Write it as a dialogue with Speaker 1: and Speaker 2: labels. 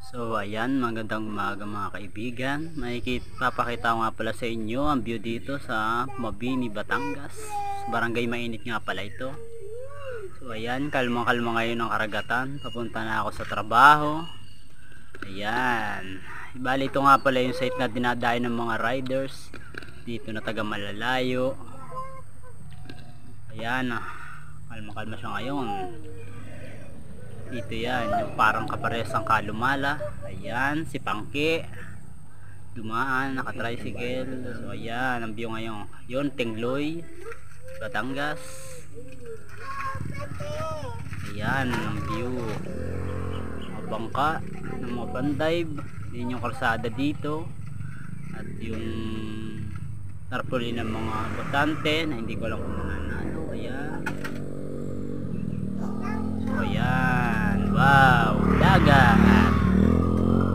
Speaker 1: So ayan, magandang umaga mga kaibigan. Papakita ko nga pala sa inyo ang view dito sa Mabini, Batangas. Barangay Mainit nga pala ito. So ayan, kalmang-kalma ngayon ang karagatan. Papunta na ako sa trabaho. Ayan. Bali ito nga pala yung site na dinadayo ng mga riders dito na taga malalayo. Ayan, kalma-kalma siya ngayon. Dito yan, yung parang kaparesang kalumala. Ayan, si Pangki dumaan, naka-tricycle. So ayan, ang view ngayon. Yun, Tingloy, Batangas. Ayan, ang view. Mga bangka ng mga bandive. Yun yung kalsada dito. At yung tarpaulin ng mga botante na hindi ko alam kung mananalo. Ayan. So ayan, wow.